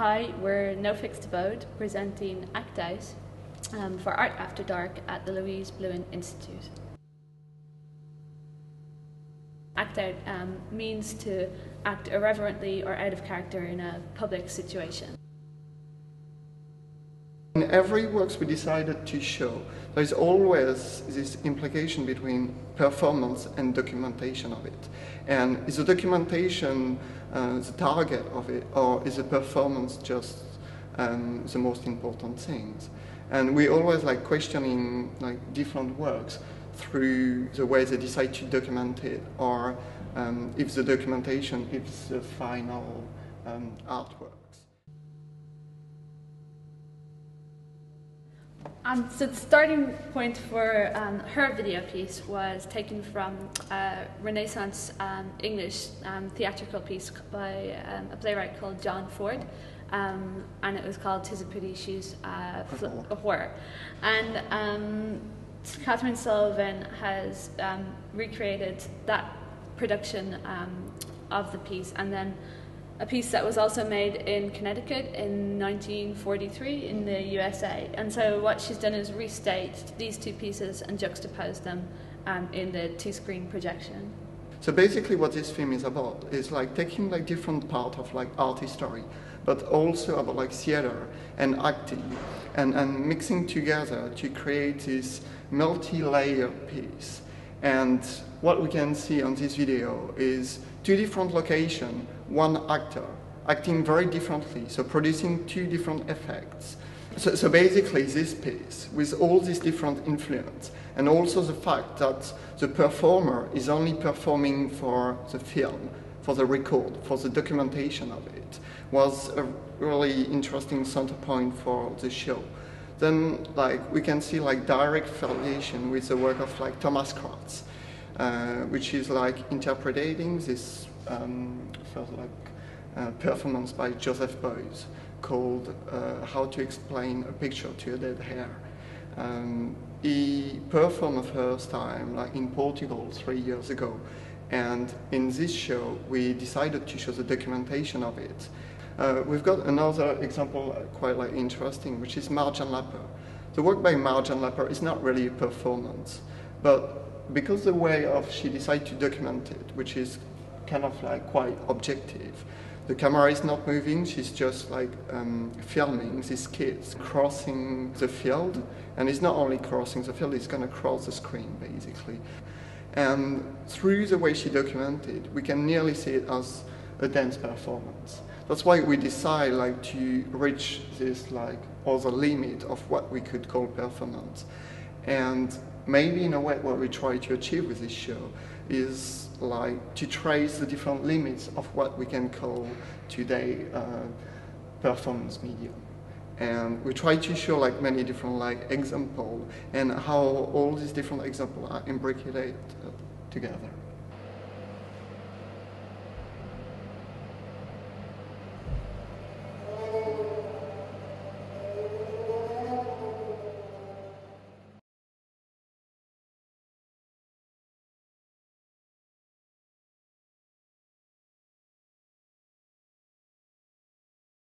Hi, we're Nofixedabode presenting Act Out for Art After Dark at the Louise Bluin Institute. Act out means to act irreverently or out of character in a public situation. In every works we decided to show, there is always this implication between performance and documentation of it. And is the documentation the target of it, or is the performance just the most important things? And we always like questioning like different works through the way they decide to document it, or if the documentation is the final artworks. So the starting point for her video piece was taken from a Renaissance English theatrical piece by a playwright called John Ford, and it was called "'Tis a Pity She's a Whore." And Catherine Sullivan has recreated that production of the piece, and then a piece that was also made in Connecticut in 1943 in the USA. And so what she's done is restate these two pieces and juxtapose them in the two-screen projection. So basically what this film is about is like taking like different part of like art history, but also about like theater and acting, and mixing together to create this multi-layered piece. And what we can see on this video is two different locations, one actor acting very differently, so producing two different effects. So basically this piece, with all these different influence, and also the fact that the performer is only performing for the film, for the record, for the documentation of it, was a really interesting center point for the show. Then like we can see like direct affiliation with the work of like Thomas Kratz, which is like interpreting this performance by Joseph Boer called How to Explain a Picture to a Dead Hair. He performed the first time like in Portugal 3 years ago, and in this show we decided to show the documentation of it. We've got another example quite like interesting, which is Marjan Laaper. The work by Marjan Laaper is not really a performance, but because the way of she decided to document it, which is kind of like quite objective, the camera is not moving, she's just like filming these kids crossing the field, and it's not only crossing the field, it's going to cross the screen basically. And through the way she documented, we can nearly see it as a dance performance. That's why we decide like to reach this like other limit of what we could call performance. And maybe in a way what we try to achieve with this show is like to trace the different limits of what we can call today performance medium. And we try to show like many different like examples and how all these different examples are imbricated together.